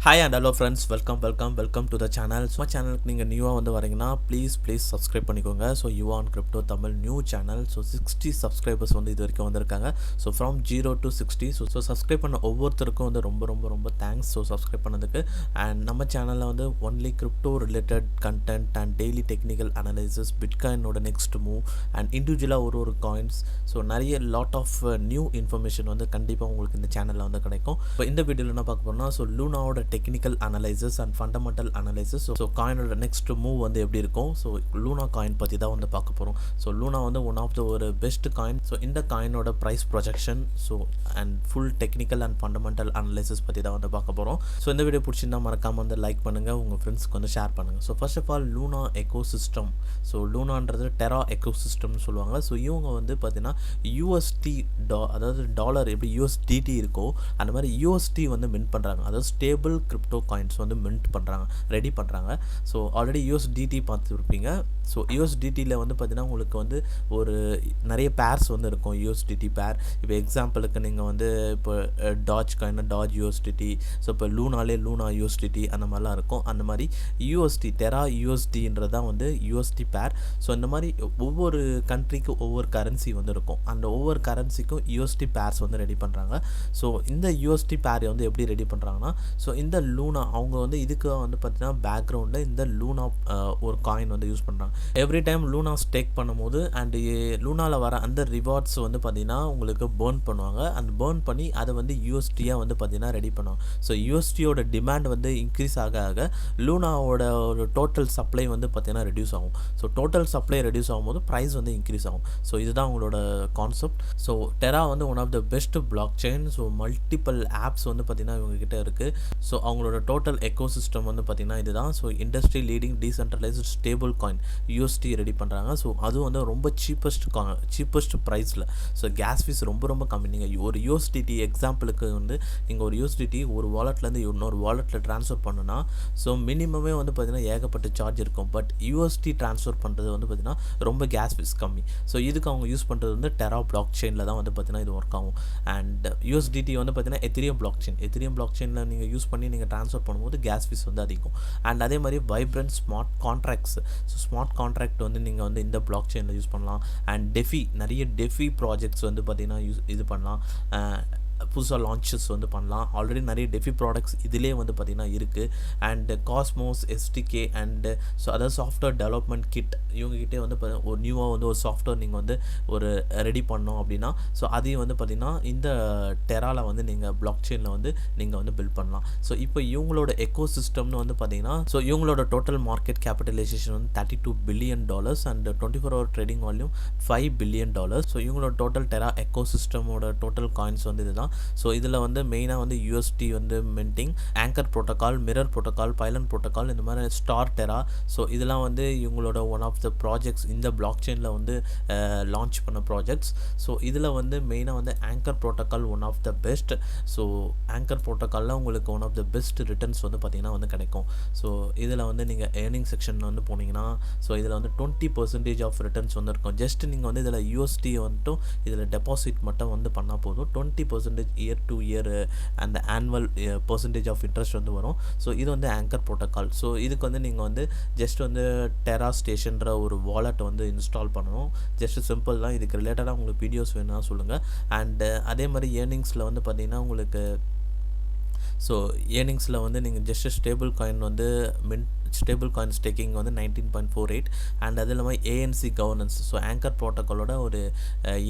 Hi and hello friends, welcome to the channel. So சேனலுக்கு நீங்கள் நியூவாக வந்து வரீங்கன்னா ப்ளீஸ் சப்ஸ்கிரைப் பண்ணிக்கோங்க. So Yuvan crypto Tamil new channel. So 60 subscribers வந்து இது வரைக்கும் வந்திருக்காங்க. So from 0 to 60. So subscribe பண்ண ஒவ்வொருத்தருக்கும் வந்து ரொம்ப தேங்க்ஸ். ஸோ சப்ஸ்கிரைப் பண்ணதுக்கு. அண்ட் நம்ம சேனலில் வந்து only crypto related content and daily technical analysis, பிட்காயினோட நெக்ஸ்ட் மூவ் அண்ட் இண்டிவிஜுவலாக ஒரு காயின்ஸ், ஸோ நிறைய லாட் ஆஃப் நியூ இன்ஃபர்மேஷன் வந்து கண்டிப்பாக உங்களுக்கு இந்த சேனலில் வந்து கிடைக்கும். இப்போ இந்த வீடியோவில் என்ன பார்க்க போகிறோம்னா, ஸோ லூனாவோட technical analysis and fundamental analysis, so காயினோட நெக்ஸ்ட் மூவ் வந்து எப்படி இருக்கும், ஸோ லூனா காயின் பற்றி தான் வந்து பார்க்க போகிறோம். ஸோ லூனா வந்து ஒன் ஆஃப் த ஒரு பெஸ்ட் காயின். ஸோ இந்த காயினோட price projection, so and full technical and fundamental analysis பற்றி தான் வந்து பார்க்க போகிறோம். ஸோ இந்த வீடியோ பிடிச்சிருந்தா மறக்காமல் வந்து லைக் பண்ணுங்கள், உங்கள் ஃப்ரெண்ட்ஸ்க்கு வந்து ஷேர் பண்ணுங்கள். So first of all Luna ecosystem. So லூனான்றது டெரா எக்கோசிஸ்டம்னு சொல்லுவாங்க. ஸோ இவங்க வந்து பார்த்தீங்கன்னா யூஎஸ்டி அதாவது டாலர் எப்படி யூஎஸ்டிடி இருக்கோ அந்த மாதிரி யூஎஸ்டி வந்து மின்ட் பண்ணுறாங்க. அதாவது ஸ்டேபிள் கிரிப்டோ காயின்ஸ் வந்து மின்ட் பண்ணுறாங்க, ரெடி பண்ணுறாங்க. ஸோ ஆல்ரெடி யூஎஸ்டிடி பார்த்துருப்பீங்க. ஸோ யூஎஸ்டிடியில் வந்து பார்த்தீங்கன்னா உங்களுக்கு வந்து ஒரு நிறைய பேர்ஸ் வந்து இருக்கும். யூஎஸ்டிடி பேர், இப்போ எக்ஸாம்பிளுக்கு நீங்கள் வந்து இப்போ டாஜ் காயின்னா டாஜ் யூஎஸ்டிடி, ஸோ இப்போ லூனாலே லூனா யூஎஸ்டிடி அந்த மாதிரிலாம் இருக்கும். அந்த மாதிரி யூஎஸ்டி டெரா யூஎஸ்டின்றது தான் வந்து யூஎஸ்டி பேர். ஸோ இந்த மாதிரி ஒவ்வொரு கண்ட்ரிக்கு ஒவ்வொரு கரன்சி வந்து இருக்கும். அந்த ஒவ்வொரு கரன்சிக்கும் யூஎஸ்டி பேர்ஸ் வந்து ரெடி பண்ணுறாங்க. ஸோ இந்த யூஎஸ்டி பேரை வந்து எப்படி ரெடி பண்ணுறாங்கன்னா, ஸோ இந்த லூனா அவங்க வந்து இதுக்கு வந்து பார்த்தீங்கன்னா பேக்ரவுண்டில் இந்த லூனா ஒரு காயின் வந்து யூஸ் பண்ணுறாங்க. எவ்ரி டைம் லூனா ஸ்டேக் பண்ணும்போது அண்ட் லூனாவில் வர அந்த ரிவார்ட்ஸ் வந்து பார்த்தீங்கன்னா உங்களுக்கு பேர்ன் பண்ணுவாங்க. அந்த பேர்ன் பண்ணி அதை வந்து யூஎஸ்டியாக வந்து பார்த்தீங்கன்னா ரெடி பண்ணுவாங்க. ஸோ யூஎஸ்டியோட டிமாண்ட் வந்து இன்க்ரீஸ் ஆக லூனாவோட ஒரு டோட்டல் சப்ளை வந்து பார்த்தீங்கன்னா ரெடியூஸ் ஆகும். ஸோ டோட்டல் சப்ளை ரெடியூஸ் ஆகும்போது ப்ரைஸ் வந்து இன்க்ரீஸ் ஆகும். ஸோ இதுதான் உங்களோட கான்செப்ட். ஸோ டெரா வந்து one of the best blockchain. So multiple apps வந்து பார்த்தீங்கன்னா இவங்ககிட்ட இருக்குது. ஸோ அவங்களோட டோட்டல் எக்கோசிஸ்டம் வந்து பார்த்தீங்கன்னா இதுதான். So industry leading decentralised stable coin USD ready பண்ணுறாங்க. ஸோ அதுவும் வந்து ரொம்ப சீப்பஸ்ட் ப்ரைஸில். ஸோ கேஸ் ஃபீஸ் ரொம்ப கம்மி. நீங்கள் ஒரு யூஎஸ்டிடி எக்ஸாம்பிளுக்கு வந்து நீங்கள் ஒரு யூஎஸ்டிடி ஒரு வாலெட்லேருந்து இன்னொரு வாலெட்டில் ட்ரான்ஸ்ஃபர் பண்ணுன்னா ஸோ மினிமமே வந்து பார்த்தீங்கன்னா ஏகப்பட்ட சார்ஜ் இருக்கும். பட் யூஎஸ்டி ட்ரான்ஸ்ஃபர் பண்ணுறது வந்து பார்த்தீங்கன்னா ரொம்ப கேஸ் ஃபீஸ் கம்மி. ஸோ இதுக்கு அவங்க யூஸ் பண்ணுறது வந்து டெரா பிளாக் செயினில் தான் வந்து பார்த்தீங்கன்னா இது ஒர்க் ஆகும். அண்ட் யூஎஸ்டிடி வந்து பார்த்தீங்கன்னா எத்திரியம் பிளாக் செயினில் நீங்கள் யூஸ் பண்ணி நீங்கள் ட்ரான்ஸ்ஃபர் பண்ணும்போது கேஸ் ஃபீஸ் வந்து அதிகம். அண்ட் அதே மாதிரி vibrant smart contracts. So smart contract வந்து நீங்கள் வந்து இந்த பிளாக் செயினில் யூஸ் பண்ணலாம். அண்ட் நிறைய டெஃபி ப்ராஜெக்ட்ஸ் வந்து பார்த்தீங்கன்னா இது பண்ணலாம். புதுசாக லான்ச்சஸ் வந்து பண்ணலாம். ஆல்ரெடி நிறைய டெஃபி ப்ராடக்ட்ஸ் இதிலே வந்து பார்த்திங்கன்னா இருக்குது. And Cosmos SDK and so அதாவது சாஃப்ட்வேர் டெவலப்மெண்ட் கிட் இவங்ககிட்டே வந்து ஒரு நியூவாக வந்து ஒரு சாஃப்ட்வேர் நீங்கள் வந்து ஒரு ரெடி பண்ணோம் அப்படின்னா ஸோ அதையும் வந்து பார்த்திங்கன்னா இந்த டெராவில் வந்து நீங்கள் பிளாக் செயினில் வந்து நீங்கள் வந்து பில்ட் பண்ணலாம். ஸோ இப்போ இவங்களோட எக்கோ சிஸ்டம்னு வந்து பார்த்திங்கன்னா ஸோ இவங்களோட டோட்டல் மார்க்கெட் கேபிட்டலைசேஷன் வந்து $32 billion and 24 hour trading volume $5 billion. So இவங்களோட டோட்டல் டெரா எக்கோ சிஸ்டமோட டோட்டல் காயின்ஸ் வந்து இதுதான். ஸோ இதில் வந்து மெயினாக வந்து யூஎஸ்டி வந்து minting, anchor protocol, mirror protocol, Pylon protocol, இந்த மாதிரி ஸ்டார் டெரா. ஸோ இதெல்லாம் வந்து இவங்களோட ஒன் ஆஃப் த ப்ராஜெக்ட்ஸ் இந்த பிளாக் செயினில் வந்து லான்ச் பண்ண ப்ராஜெக்ட்ஸ். ஸோ இதில் வந்து மெயினாக வந்து anchor protocol one of the best. So anchor ப்ரோட்டோக்காலில் உங்களுக்கு one of the best returns வந்து பார்த்திங்கன்னா வந்து கிடைக்கும். ஸோ இதில் வந்து நீங்கள் ஏர்னிங் செக்ஷன் வந்து போனீங்கன்னா ஸோ இதில் வந்து 20% ஆஃப் ரிட்டர்ன்ஸ் வந்து இருக்கும். ஜஸ்ட் நீங்கள் வந்து இதில் யூஎஸ்டி வந்துட்டும் இதில் டெபாசிட் மட்டும் வந்து பண்ணால் போதும். 20% இயர் டு இயர் அந்த ஆனுவல் பர்சன்டேஜ் ஆஃப் இன்ட்ரெஸ்ட் வந்து வரும். ஸோ இது வந்து ஆங்கர் ப்ரோட்டோக்கால். ஸோ இதுக்கு வந்து நீங்கள் வந்து ஜஸ்ட் வந்து டெரா ஸ்டேஷன்ற ஒரு வாலெட் வந்து இன்ஸ்டால் பண்ணணும். ஜஸ்ட் சிம்பிள் தான். இதுக்கு ரிலேட்டடாக உங்களுக்கு வீடியோஸ் வேணும்னா சொல்லுங்கள். அண்டு அதே மாதிரி ஏர்னிங்ஸில் வந்து பார்த்திங்கன்னா உங்களுக்கு ஸோ ஏர்னிங்ஸில் வந்து நீங்கள் ஜஸ்ட் ஸ்டேபிள் காயின் வந்து ஸ்டேபிள் காயின் ஸ்டேக்கிங் வந்து 19.48 அண்ட் அது இல்லாமல் ஏஎன்சி கவர்னன்ஸ். ஸோ ஆங்கர் ப்ரோட்டோக்காலோட ஒரு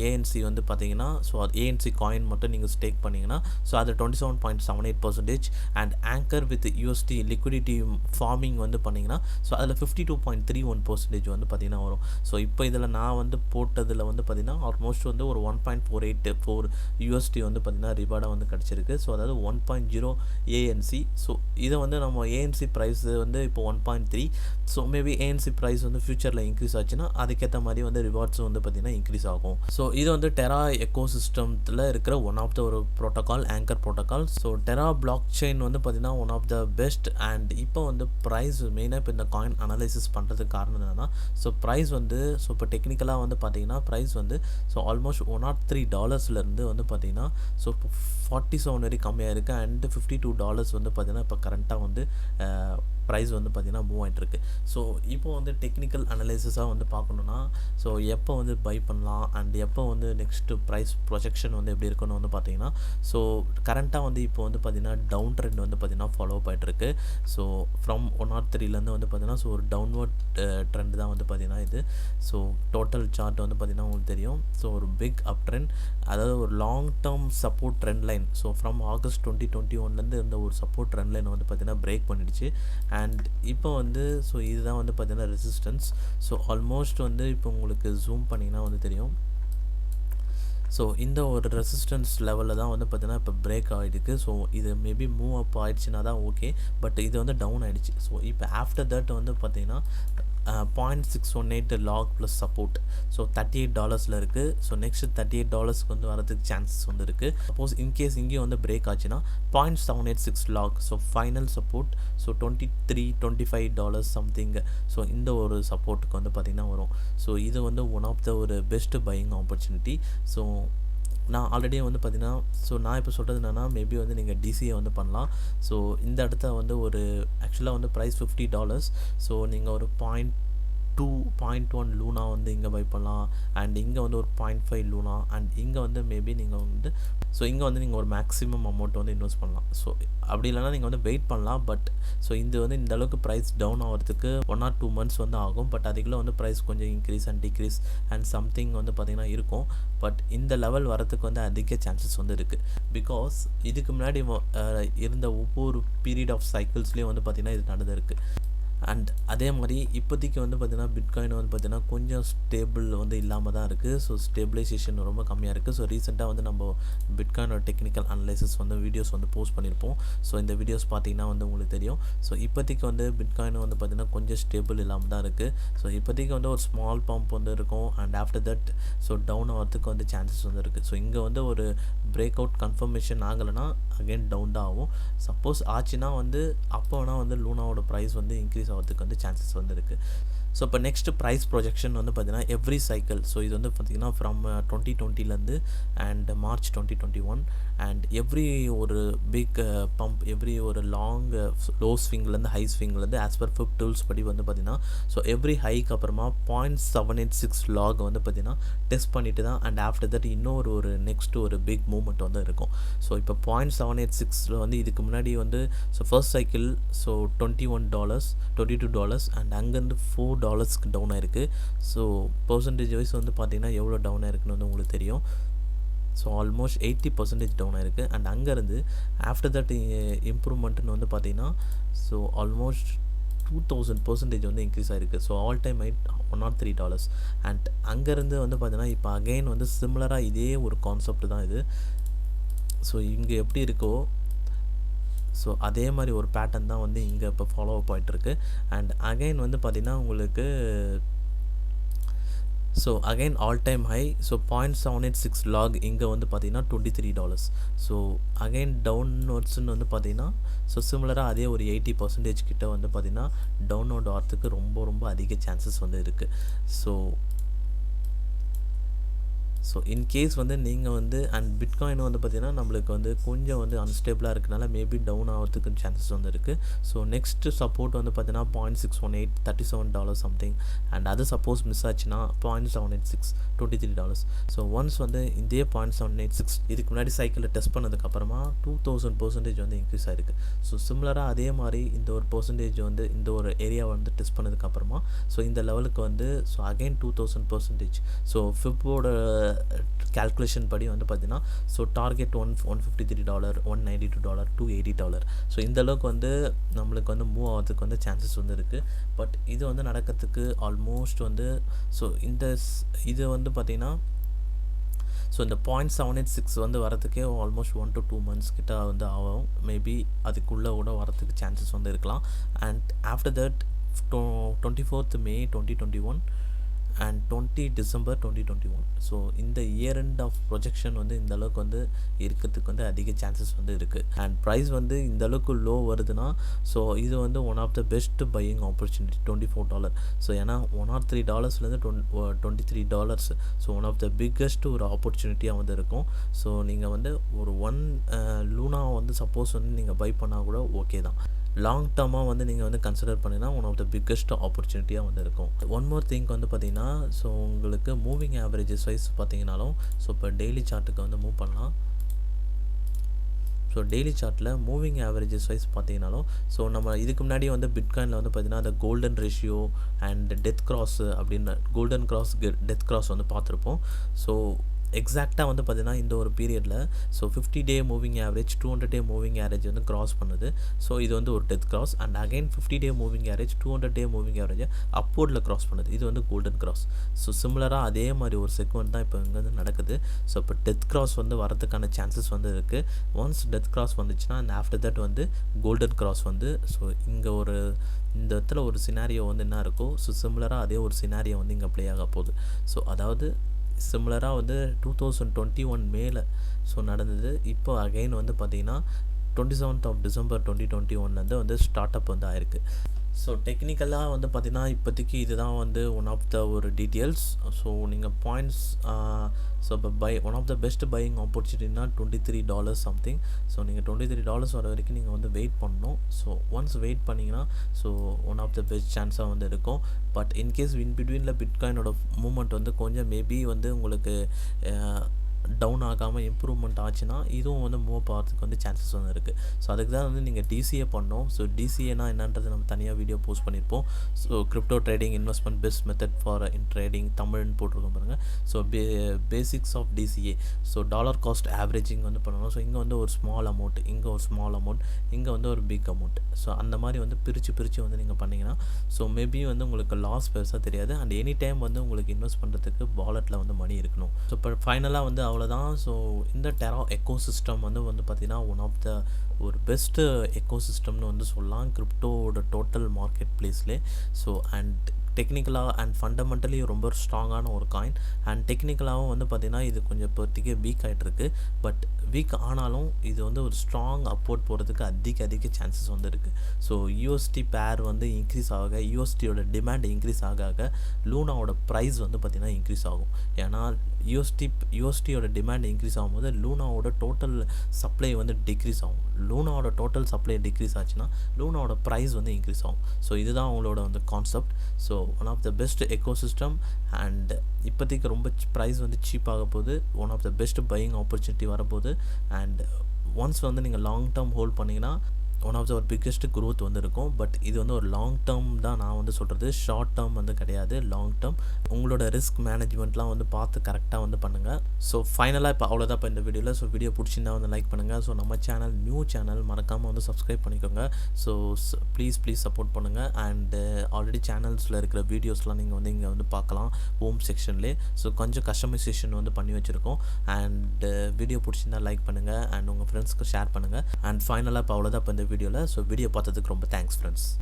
ஏஎன்சி வந்து பார்த்தீங்கன்னா ஸோ அது ஏஎன்சி காயின் மட்டும் நீங்கள் ஸ்டேக் பண்ணிங்கன்னா ஸோ அது 27.78% and anchor with UST liquidity farming வந்து பண்ணிங்கன்னா ஸோ அதில் 52.31% வந்து பார்த்திங்கன்னா வரும். ஸோ இப்போ இதில் நான் வந்து போட்டதில் வந்து பார்த்திங்கன்னா ஆல்மோஸ்ட் வந்து ஒரு 1.484 யூஎஸ்டி வந்து பார்த்திங்கன்னா ரிவார்டாக வந்து கிடச்சிருக்கு. ஸோ அதாவது 1.0 ஏஎன்சி. ஸோ இதை வந்து நம்ம ஏஎன்சி ப்ரைஸ் வந்து இப்போ 1.3. ஸோ மேபி ஏஎன்சி ப்ரைஸ் வந்து ஃபியூச்சரில் இன்க்ரீஸ் ஆச்சுன்னா அதுக்கேற்ற மாதிரி வந்து ரிவார்ட்ஸும் வந்து பார்த்திங்கன்னா இன்க்ரீஸ் ஆகும். ஸோ இது வந்து டெரா எக்கோ சிஸ்டத்தில் இருக்கிற ஒன் ஆஃப் த ஒரு protocol, anchor protocol. So Terra blockchain வந்து பார்த்திங்கன்னா one of the best. And இப்போ வந்து ப்ரைஸ் மெயினாக இப்போ இந்த காயின் அனலைசிஸ் பண்ணுறதுக்கு காரணம் என்னென்னா, ஸோ ப்ரைஸ் வந்து ஸோ இப்போ டெக்னிக்கலாக வந்து பார்த்திங்கன்னா ப்ரைஸ் வந்து ஸோ ஆல்மோஸ்ட் $103 வந்து பார்த்திங்கன்னா ஸோ 47 வரைக்கும் கம்மியாக இருக்குது. அண்ட் $52 வந்து பார்த்திங்கன்னா இப்போ கரண்ட்டாக வந்து ப்ரைஸ் வந்து பார்த்திங்கன்னா மூவ் ஆகிட்டுருக்கு. ஸோ இப்போ வந்து டெக்னிக்கல் அனலைசிஸாக வந்து பார்க்கணுன்னா ஸோ எப்போ வந்து பை பண்ணலாம் அண்ட் எப்போ வந்து நெக்ஸ்ட்டு ப்ரைஸ் ப்ரொஜெக்ஷன் வந்து எப்படி இருக்குன்னு வந்து பார்த்திங்கன்னா, ஸோ கரண்ட்டாக வந்து இப்போ வந்து பார்த்திங்கன்னா டவுன் ட்ரெண்ட் வந்து பார்த்திங்கன்னா ஃபாலோ ஆகிட்டுருக்கு. ஸோ ஃப்ரம் 103 வந்து பார்த்திங்கன்னா ஸோ ஒரு டவுன்வர்ட் ட்ரெண்ட் தான் வந்து பார்த்திங்கன்னா இது. ஸோ டோட்டல் சார்ட் வந்து பார்த்திங்கன்னா உங்களுக்கு தெரியும். ஸோ ஒரு பிக் அப் ட்ரெண்ட், அதாவது ஒரு long term support trend line. So from August 2021 இருந்த ஒரு சப்போர்ட் ட்ரெண்ட் லைன் வந்து பார்த்திங்கன்னா பிரேக் பண்ணிடுச்சு. அண்ட் இப்போ வந்து ஸோ இதுதான் வந்து பார்த்திங்கன்னா ரெசிஸ்டன்ஸ். ஸோ ஆல்மோஸ்ட் வந்து இப்போ உங்களுக்கு ஜூம் பண்ணிங்கன்னா வந்து தெரியும். ஸோ இந்த ஒரு ரெசிஸ்டன்ஸ் லெவலில் தான் வந்து பார்த்திங்கன்னா இப்போ பிரேக் ஆகிடுக்கு. ஸோ இது மேபி மூவ் அப் ஆகிடுச்சுன்னா தான் ஓகே, பட் இது வந்து டவுன் ஆகிடுச்சு. ஸோ இப்போ ஆஃப்டர் தட் வந்து பார்த்திங்கன்னா 0.618 லாக் ப்ளஸ் சப்போர்ட். ஸோ $38 இருக்குது. ஸோ நெக்ஸ்ட் $38 வந்து வரதுக்கு சான்சஸ் வந்து இருக்குது. சப்போஸ் இன்கேஸ் இங்கேயும் வந்து பிரேக் ஆச்சுன்னா 0.786 log. So final support so $23-25 something. So இந்த ஒரு சப்போர்ட்டுக்கு வந்து பார்த்திங்கன்னா வரும். ஸோ இது வந்து ஒன் ஆஃப் த ஒரு பெஸ்ட் பையிங் ஆப்பர்ச்சுனிட்டி. ஸோ நான் ஆல்ரெடி வந்து பார்த்திங்கன்னா ஸோ நான் இப்போ சொல்கிறது என்னென்னா மேபி வந்து நீங்கள் டிசியை வந்து பண்ணலாம். ஸோ இந்த இடத்த வந்து ஒரு ஆக்சுவலாக வந்து ப்ரைஸ் $50. ஸோ நீங்கள் ஒரு 0.1 லூனா வந்து இங்கே பை பண்ணலாம். அண்ட் இங்கே வந்து ஒரு 0.5 லூனா. அண்ட் இங்கே வந்து மேபி நீங்கள் வந்து ஸோ இங்கே வந்து நீங்கள் ஒரு மேக்ஸிமம் அமௌண்ட் வந்து இன்வெஸ்ட் பண்ணலாம். ஸோ அப்படி இல்லைனா நீங்கள் வந்து வெயிட் பண்ணலாம். பட் ஸோ இது வந்து இந்த அளவுக்கு ப்ரைஸ் டவுன் ஆகிறதுக்கு 1 or 2 months வந்து ஆகும். பட் அதுக்குள்ளே வந்து ப்ரைஸ் கொஞ்சம் increase and degrees and something வந்து பார்த்திங்கன்னா இருக்கும். பட் இந்த லெவல் வரத்துக்கு வந்து அதிக சான்சஸ் வந்து இருக்குது. பிகாஸ் இதுக்கு முன்னாடி இருந்த ஒவ்வொரு பீரியட் ஆஃப் சைக்கிள்ஸ்லேயும் வந்து பார்த்திங்கன்னா இது நடந்திருக்கு. அண்ட் அதே மாதிரி இப்போதைக்கு வந்து பார்த்திங்கன்னா பிட்காயின் வந்து பார்த்திங்கன்னா கொஞ்சம் ஸ்டேபிள் வந்து இல்லாமல் தான் இருக்குது. ஸோ ஸ்டேபிளைசேஷன் ரொம்ப கம்மியாக இருக்குது. ஸோ ரீசெண்டாக வந்து நம்ம பிட்காயினோட டெக்னிக்கல் அனலைசிஸ் வந்து வீடியோஸ் வந்து போஸ்ட் பண்ணியிருப்போம். ஸோ இந்த வீடியோஸ் பார்த்திங்கன்னா வந்து உங்களுக்கு தெரியும். ஸோ இப்போதைக்கு வந்து பிட்காயின் வந்து பார்த்திங்கன்னா கொஞ்சம் ஸ்டேபிள் இல்லாமல் தான் இருக்குது. ஸோ இப்போதைக்கு வந்து ஒரு ஸ்மால் பம்ப் வந்து இருக்கும். And after that so down ஆகிறதுக்கு வந்து சான்சஸ் வந்து இருக்குது. ஸோ இங்கே வந்து ஒரு பிரேக் அவுட் கன்ஃபர்மேஷன் ஆகலைன்னா அகெயின் டவுன் தான் ஆகும். சப்போஸ் ஆச்சுன்னா வந்து அப்போ வேணால் வந்து லூனாவோட ப்ரைஸ் வந்து இன்க்ரீஸ் ஆகிறதுக்கு வந்து சான்சஸ் வந்து இருக்குது. ஸோ இப்போ நெக்ஸ்ட் ப்ரைஸ் ப்ரொஜெக்ஷன் வந்து பார்த்திங்கன்னா எவ்ரி சைக்கிள். ஸோ இது வந்து பார்த்திங்கன்னா from 2020 and March 2021 and every ஒரு பிக் பம்ப், எவ்ரி ஒரு லாங் லோ ஸ்விங்லேருந்து ஹை ஸ்விங்லேருந்து ஆஸ் பர் ஃபிப் டூல்ஸ் படி வந்து பார்த்திங்கன்னா ஸோ எவ்ரி ஹைக்கு அப்புறமா 0.786 லாக் வந்து பார்த்திங்கன்னா டெஸ்ட் பண்ணிட்டு தான் அண்ட் ஆஃப்டர் தட் இன்னொரு ஒரு நெக்ஸ்ட் ஒரு பிக் மூவ்மெண்ட் வந்து இருக்கும். ஸோ இப்போ 0.786 வந்து இதுக்கு முன்னாடி வந்து so first cycle so $21 $22 and அங்கேருந்து $4 டவுன் ஆயிருக்கு. ஸோ பர்சன்டேஜ் வைஸ் வந்து பார்த்திங்கன்னா எவ்வளோ டவுன் ஆயிருக்குன்னு வந்து உங்களுக்கு தெரியும். ஸோ ஆல்மோஸ்ட் 80% டவுன் ஆயிருக்கு. அண்ட் அங்கேருந்து ஆஃப்டர் தட் இம்ப்ரூவ்மெண்ட்டுன்னு வந்து பார்த்திங்கன்னா ஸோ ஆல்மோஸ்ட் 2000% வந்து இன்க்ரீஸ் ஆகிருக்கு. So all time high $103. And அங்கேருந்து வந்து பார்த்திங்கன்னா இப்போ அகெயின் வந்து சிமிலராக இதே ஒரு கான்செப்ட் தான் இது. ஸோ இங்கே எப்படி இருக்கோ ஸோ அதே மாதிரி ஒரு பேட்டர்ன் தான் வந்து இங்கே இப்போ ஃபாலோ அப் ஆகிட்டுருக்கு. அண்ட் அகைன் வந்து பார்த்திங்கன்னா உங்களுக்கு so again all time high. So 0.786 log இங்கே வந்து பார்த்திங்கன்னா $23. ஸோ அகைன் டவுன்வர்ட்ஸ்ன்னு வந்து பார்த்திங்கன்னா ஸோ சிமிலராக அதே ஒரு 80% கிட்ட வந்து பார்த்திங்கன்னா டவுன்வர்ட் ஆகிறதுக்கு ரொம்ப ரொம்ப அதிக சான்சஸ் வந்து இருக்குது. ஸோ இன்கேஸ் வந்து நீங்கள் வந்து அண்ட் பிட்காயின் வந்து பார்த்திங்கன்னா நம்மளுக்கு வந்து கொஞ்சம் வந்து அன்ஸ்டேபிளாக இருக்கனால மேபி டவுன் ஆகிறதுக்கு சான்சஸ் வந்து இருக்குது. ஸோ நெக்ஸ்ட்டு சப்போர்ட் வந்து பார்த்திங்கன்னா 0.618 $37 சம்திங். அண்ட் அது சப்போஸ் மிஸ் ஆச்சுன்னா 0.786 $23. ஸோ ஒன்ஸ் வந்து இதே 0.786 இதுக்கு முன்னாடி சைக்கிளில் டெஸ்ட் பண்ணதுக்கப்புறமா 2000% வந்து இன்க்ரீஸ் ஆகிருக்கு. ஸோ சிமிலராக அதே மாதிரி இந்த ஒரு பர்சன்டேஜ் வந்து இந்த ஒரு ஏரியாவை வந்து டெஸ்ட் பண்ணதுக்கப்புறமா ஸோ இந்த லெவலுக்கு வந்து ஸோ அகைன் 2000%. ஸோ ஃபிப்போட calculation படி வந்து பார்த்தீங்கன்னா ஸோ டார்கெட் $153 $192 $280. ஸோ இந்த அளவுக்கு வந்து நம்மளுக்கு வந்து மூவ் ஆகிறதுக்கு வந்து சான்சஸ் வந்து இருக்குது. பட் இது வந்து நடக்கிறதுக்கு ஆல்மோஸ்ட் வந்து ஸோ இது வந்து பார்த்திங்கன்னா ஸோ இந்த 0.786 வந்து வரதுக்கே ஆல்மோஸ்ட் 1 to 2 months கிட்ட வந்து ஆகும். மேபி அதுக்குள்ளே கூட வரதுக்கு சான்சஸ் வந்து இருக்கலாம். And after that 24th May 2021 and 20 December 2021. So இந்த இயர் எண்ட் ஆஃப் ப்ரொஜெக்ஷன் வந்து இந்த அளவுக்கு வந்து இருக்கிறதுக்கு வந்து அதிக சான்சஸ் வந்து இருக்குது. அண்ட் ப்ரைஸ் வந்து இந்த அளவுக்கு லோ வருதுன்னா ஸோ இது வந்து one of the best buying opportunity. $24. So ஏன்னா $103 $23. So one of the biggest ஒரு ஆப்பர்ச்சுனிட்டியாக வந்து இருக்கும். ஸோ நீங்கள் வந்து ஒரு லூனா வந்து சப்போஸ் வந்து நீங்கள் பை பண்ணால் கூட ஓகே தான். லாங் டர்மாக வந்து நீங்கள் வந்து கன்சிடர் பண்ணினா ஒன் ஆஃப் த பிக்கஸ்ட் ஆப்பர்ச்சுனிட்டியாக வந்து இருக்கும். ஒன் மோர் திங்க் வந்து பார்த்தீங்கன்னா ஸோ உங்களுக்கு மூவிங் ஆவரேஜஸ் வைஸ் பார்த்தீங்கன்னாலும் ஸோ இப்போ டெய்லி சார்ட்டுக்கு வந்து மூவ் பண்ணலாம். ஸோ டெய்லி சார்ட்டில் மூவிங் ஆவரேஜஸ் வைஸ் பார்த்தீங்கன்னாலும் ஸோ நம்ம இதுக்கு முன்னாடி வந்து பிட்காயினில் வந்து பார்த்தீங்கன்னா அந்த golden ratio and death cross அப்படின்னு கோல்டன் கிராஸ் டெத் கிராஸ் வந்து பார்த்துருப்போம். ஸோ எக்ஸாக்டாக வந்து பார்த்தீங்கன்னா இந்த ஒரு பீரியடில் so 50-day moving average 200-day moving average வந்து கிராஸ் பண்ணுது. ஸோ இது வந்து ஒரு death cross. And again 50-day moving average 200-day moving ஆவரேஜை அப்போர்டில் கிராஸ் பண்ணுது. இது வந்து கோல்டன் கிராஸ். ஸோ சிமிலராக அதே மாதிரி ஒரு செக்மெண்ட் தான் இப்போ இங்கே வந்து நடக்குது. ஸோ இப்போ டெத் கிராஸ் வந்து வரதுக்கான சான்சஸ் வந்து இருக்குது. ஒன்ஸ் டெத் கிராஸ் வந்துச்சுன்னா அண்ட் ஆஃப்டர் தட் வந்து கோல்டன் கிராஸ் வந்து ஸோ இங்கே இந்த இடத்துல ஒரு சினாரியோ வந்து என்ன இருக்கோ ஸோ சிமிலராக அதே ஒரு சினாரியோ வந்து இங்கே ப்ளே ஆக போகுது. ஸோ அதாவது சிமிலராக வந்து 2021 மேலே ஸோ நடந்தது. இப்போ அகைன் வந்து பார்த்திங்கன்னா 27th of December 2021 வந்து ஸ்டார்ட் அப் வந்து ஆயிருக்கு. ஸோ டெக்னிக்கலாக வந்து பார்த்திங்கன்னா இப்போதைக்கு இதுதான் வந்து ஒன் ஆஃப் த ஒரு டீட்டெயில்ஸ். ஸோ நீங்கள் பாயிண்ட்ஸ் ஸோ இப்போ one of the best buying ஆப்பர்ச்சுனிட்டினா $23 சம்திங். ஸோ நீங்கள் $23 வர வரைக்கும் நீங்கள் வந்து வெயிட் பண்ணணும். ஸோ ஒன்ஸ் வெயிட் பண்ணிங்கன்னா so one of the best சான்ஸாக வந்து இருக்கும். பட் இன்கேஸ் இன் பிட்வீனில் பிட்காயினோட மூவ்மெண்ட் வந்து கொஞ்சம் மேபி வந்து உங்களுக்கு டவுன் ஆகாமல் இம்ப்ரூவ்மெண்ட் ஆச்சுன்னா இதுவும் வந்து மூவ் ஆகிறதுக்கு வந்து சான்சஸ் வந்து இருக்குது. ஸோ அதுக்கு தான் வந்து நீங்கள் டிசிஏ பண்ணோம். ஸோ டிசிஏனா என்னன்றது நம்ம தனியாக வீடியோ போஸ்ட் பண்ணியிருப்போம். So crypto trading investment best method for in trading தமிழ்னு போட்டிருக்கோம் பாருங்கள். So basics of DCA. So dollar cost averaging வந்து பண்ணணும். ஸோ இங்கே வந்து ஒரு ஸ்மால் அமௌண்ட், இங்கே ஒரு ஸ்மால் அமௌண்ட், இங்கே வந்து ஒரு பிக் அமௌண்ட். ஸோ அந்த மாதிரி வந்து பிரித்து வந்து நீங்கள் பண்ணிங்கன்னா ஸோ மேபி வந்து உங்களுக்கு லாஸ் பெருசாக தெரியாது. அண்ட் எனி டைம் வந்து உங்களுக்கு இன்வெஸ்ட் பண்ணுறதுக்கு வாலெட்டில் வந்து மணி இருக்கணும். ஸோ இப்போ ஃபைனலாக வந்து அவ்வளோதான். ஸோ இந்த டெரா எக்கோசிஸ்டம் வந்து பார்த்திங்கன்னா ஒன் ஆஃப் த ஒரு பெஸ்ட்டு எக்கோசிஸ்டம்னு வந்து சொல்லலாம் கிரிப்டோவோட டோட்டல் மார்க்கெட் பிளேஸ்லே. ஸோ அண்ட் டெக்னிக்கலாக அண்ட் ஃபண்டமெண்டலி ரொம்ப ஸ்ட்ராங்கான ஒரு காயின். அண்ட் டெக்னிக்கலாகவும் வந்து பார்த்திங்கன்னா இது கொஞ்சம் இப்போதைக்கு வீக் ஆகிட்டுருக்கு. பட் வீக் ஆனாலும் இது வந்து ஒரு ஸ்ட்ராங் அப்போர்ட் போகிறதுக்கு அதிக சான்சஸ் வந்து இருக்குது. ஸோ யூஎஸ்டி பேர் வந்து இன்க்ரீஸ் ஆக யூஎஸ்டியோட டிமாண்ட் இன்க்ரீஸ் ஆக லூனாவோட ப்ரைஸ் வந்து பார்த்திங்கன்னா இன்க்ரீஸ் ஆகும். ஏன்னா யூஎஸ்டியோட டிமாண்ட் இன்க்ரீஸ் ஆகும்போது லூனாவோட டோட்டல் சப்ளை வந்து டிக்ரீஸ் ஆகும். லூனாவோட டோட்டல் சப்ளை டிக்ரீஸ் ஆச்சுன்னா லூனாவோட ப்ரைஸ் வந்து இன்க்ரீஸ் ஆகும். ஸோ இதுதான் அவங்களோட வந்து concept. So one of the best ecosystem. And இப்போதைக்கு ரொம்ப ப்ரைஸ் வந்து சீப்பாக போகுது. One of the best buying opportunity வரப்போகுது. அண்ட் ஒன்ஸ் வந்து நீங்கள் லாங் டேர்ம் ஹோல்ட் பண்ணிங்கன்னா ஒன் ஆஃப் த ஒரு பிக்கெஸ்ட் க்ரோத் வந்து இருக்கும். பட் இது வந்து ஒரு லாங் டேர்ம் தான் நான் வந்து சொல்கிறது, ஷார்ட் டேர்ம் வந்து கிடையாது, லாங் டேர்ம். உங்களோட ரிஸ்க் மேனேஜ்மெண்ட்லாம் வந்து பார்த்து கரெக்டாக வந்து பண்ணுங்கள். ஸோ ஃபைனலாக இப்போ அவ்வளோதான் இப்போ இந்த வீடியோவில். ஸோ வீடியோ பிடிச்சிருந்தா வந்து லைக் பண்ணுங்கள். ஸோ நம்ம சேனல் நியூ சேனல் மறக்காமல் வந்து சப்ஸ்கிரைப் பண்ணிக்கோங்க. ஸோ ப்ளீஸ் சப்போர்ட் பண்ணுங்கள். அண்டு ஆல்ரெடி சேனல்ஸில் இருக்கிற வீடியோஸ்லாம் நீங்கள் வந்து இங்கே வந்து பார்க்கலாம் ஹோம் செக்ஷன்லேயே. ஸோ கொஞ்சம் கஸ்டமைசேஷன் வந்து பண்ணி வச்சுருக்கோம். அண்டு வீடியோ பிடிச்சிருந்தா லைக் பண்ணுங்கள் அண்ட் உங்கள் ஃப்ரெண்ட்ஸ்க்கு ஷேர் பண்ணுங்கள். அண்ட் ஃபைனலாக இப்போ அவ்வளோதான் இப்போ இந்த வீடியோவில். ஸோ வீடியோ பார்த்ததுக்கு ரொம்ப தேங்க்ஸ் ஃப்ரெண்ட்ஸ்.